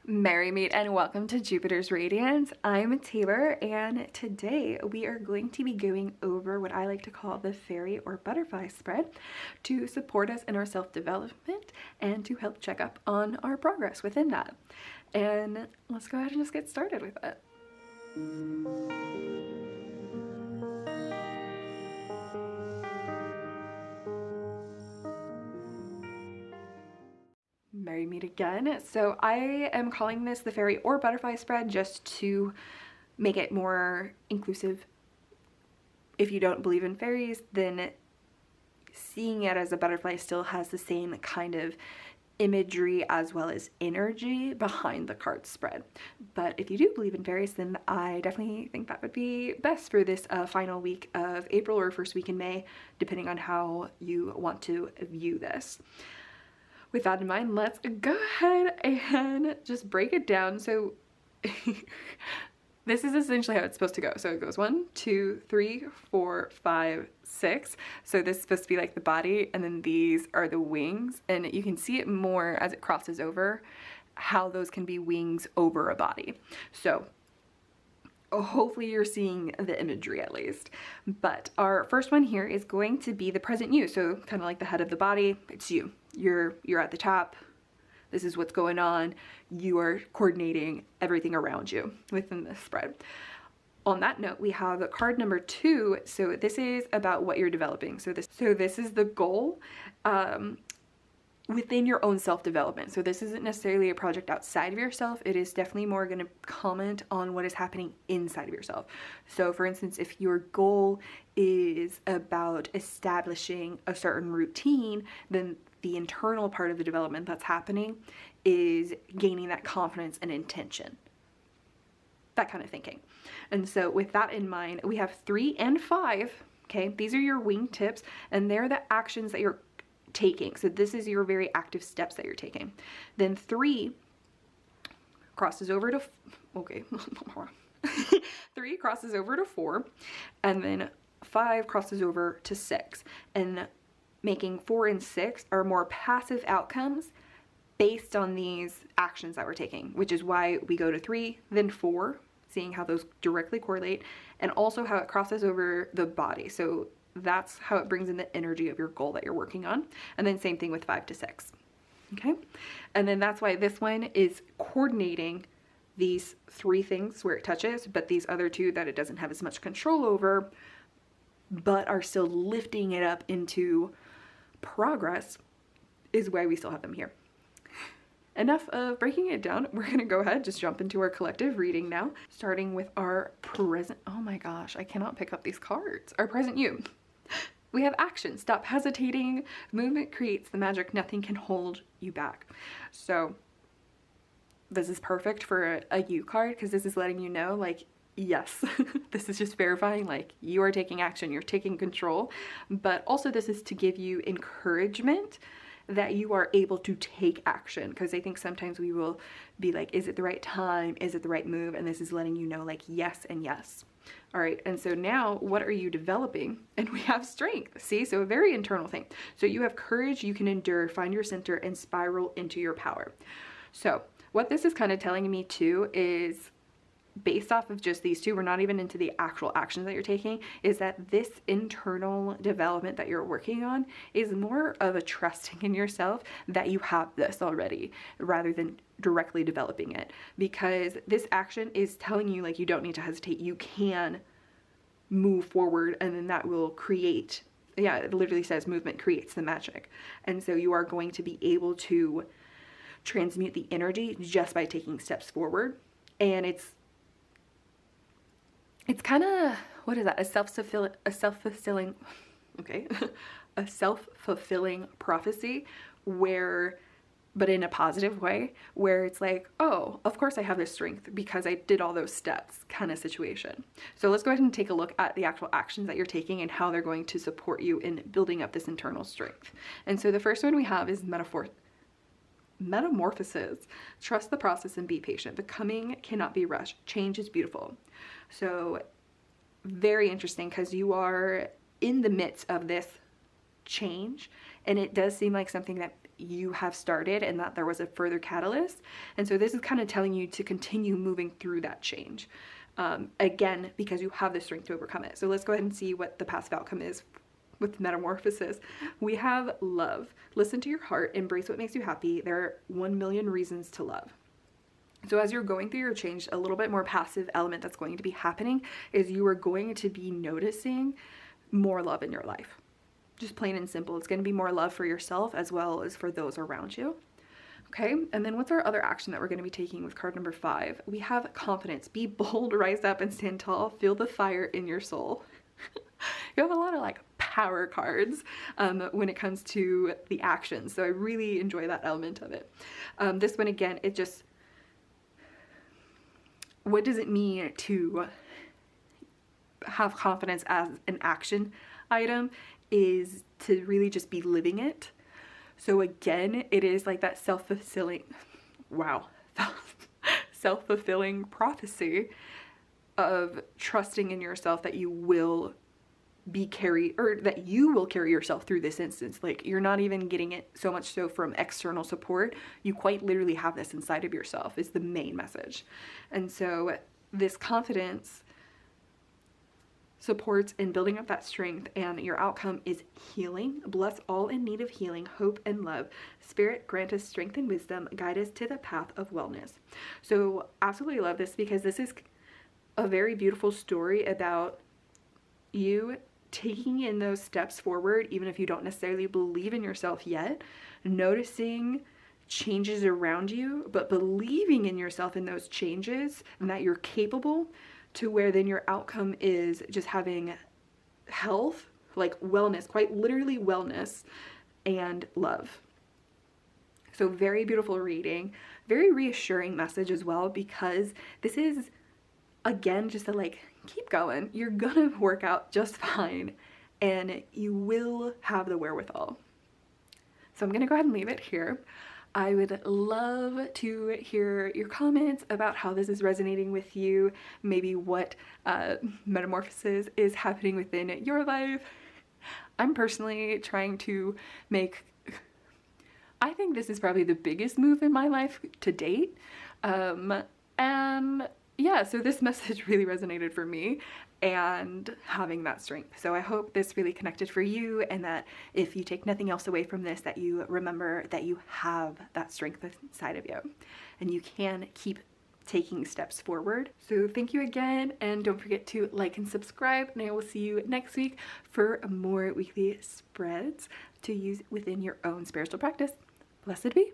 Merry meet and welcome to Jupiter's Radiance. I'm Taylor and today we are going to be going over what I like to call the fairy or butterfly spread to support us in our self-development and to help check up on our progress within that. And let's go ahead and just get started with it. Merry meet again. So I am calling this the fairy or butterfly spread just to make it more inclusive. If you don't believe in fairies, then seeing it as a butterfly still has the same kind of imagery as well as energy behind the card spread. But if you do believe in fairies, then I definitely think that would be best for this final week of April or first week in May, depending on how you want to view this. With that in mind, let's go ahead and just break it down. So this is essentially how it's supposed to go. So it goes 1, 2, 3, 4, 5, 6. So this is supposed to be like the body, and then these are the wings. And you can see it more as it crosses over, how those can be wings over a body. So hopefully you're seeing the imagery at least. But our first one here is going to be the present you. So kind of like the head of the body, it's you. You're at the top. This is what's going on. You are coordinating everything around you within this spread. On that note, we have card number 2. So this is about what you're developing. So this is the goal within your own self-development. So this isn't necessarily a project outside of yourself. It is definitely more going to comment on what is happening inside of yourself. So for instance, if your goal is about establishing a certain routine, then the internal part of the development that's happening is gaining that confidence and intention. That kind of thinking. And so with that in mind, we have 3 and 5. Okay, these are your wing tips, and they're the actions that you're taking. So this is your very active steps that you're taking. Then 3 crosses over to, okay, 3 crosses over to 4, and then 5 crosses over to 6. And making 4 and 6 are more passive outcomes based on these actions that we're taking, which is why we go to 3, then 4, seeing how those directly correlate, and also how it crosses over the body. So that's how it brings in the energy of your goal that you're working on. And then same thing with 5 to 6. Okay. And then that's why this one is coordinating these 3 things where it touches, but these other 2 that it doesn't have as much control over, but are still lifting it up into progress, is why we still have them here. Enough of breaking it down. We're going to go ahead, just jump into our collective reading now, starting with our present. Oh my gosh, I cannot pick up these cards. Our present you. We have action. Stop hesitating. Movement creates the magic. Nothing can hold you back. So this is perfect for a you card, because this is letting you know, like, yes, this is just verifying like you are taking action, you're taking control. But also this is to give you encouragement that you are able to take action, because I think sometimes we will be like, is it the right time? Is it the right move? And this is letting you know, like, yes and yes. All right, and so now what are you developing? And we have strength. See, so a very internal thing. So you have courage, you can endure, find your center, and spiral into your power. So what this is kind of telling me too is, based off of just these 2, we're not even into the actual actions that you're taking, is that this internal development that you're working on is more of a trusting in yourself that you have this already, rather than directly developing it. Because this action is telling you, like, you don't need to hesitate, you can move forward, and then that will create, yeah, it literally says movement creates the magic. And so you are going to be able to transmute the energy just by taking steps forward. And it's kind of, what is that? A self-fulfilling, okay, a self-fulfilling prophecy, where, but in a positive way, where it's like, oh, of course I have this strength because I did all those steps kind of situation. So let's go ahead and take a look at the actual actions that you're taking and how they're going to support you in building up this internal strength. And so the first one we have is metamorphosis. Trust the process and be patient. Becoming cannot be rushed. Change is beautiful. So very interesting, because you are in the midst of this change, and it does seem like something that you have started and that there was a further catalyst. And so this is kind of telling you to continue moving through that change. Again, because you have the strength to overcome it. So let's go ahead and see what the passive outcome is with Metamorphosis. We have love. Listen to your heart, embrace what makes you happy. There are 1 million reasons to love. So as you're going through your change, a little bit more passive element that's going to be happening is you are going to be noticing more love in your life. Just plain and simple. It's going to be more love for yourself as well as for those around you. Okay, and then what's our other action that we're going to be taking with card number 5? We have confidence. Be bold, rise up, and stand tall. Feel the fire in your soul. You have a lot of like power cards when it comes to the actions. So I really enjoy that element of it. This one, again, it just, what does it mean to have confidence as an action item is to really just be living it. So again, it is like that self-fulfilling, wow, self-fulfilling prophecy of trusting in yourself that you will be carried, or that you will carry yourself through this instance. Like, you're not even getting it so much so from external support. You quite literally have this inside of yourself is the main message. And so this confidence supports in building up that strength, and your outcome is healing. Bless all in need of healing, hope, and love. Spirit, grant us strength and wisdom. Guide us to the path of wellness. So absolutely love this, because this is a very beautiful story about you taking in those steps forward, even if you don't necessarily believe in yourself yet, noticing changes around you, but believing in yourself in those changes and that you're capable, to where then your outcome is just having health, like wellness, quite literally wellness, and love. So very beautiful reading, very reassuring message as well, because this is, again, just a like, keep going. You're gonna work out just fine, and you will have the wherewithal. So I'm gonna go ahead and leave it here. I would love to hear your comments about how this is resonating with you, maybe what metamorphosis is happening within your life. I'm personally trying to make, I think this is probably the biggest move in my life to date. And yeah, so this message really resonated for me, and having that strength. So I hope this really connected for you, and that if you take nothing else away from this, that you remember that you have that strength inside of you and you can keep taking steps forward. So thank you again, and don't forget to like and subscribe, and I will see you next week for more weekly spreads to use within your own spiritual practice. Blessed be.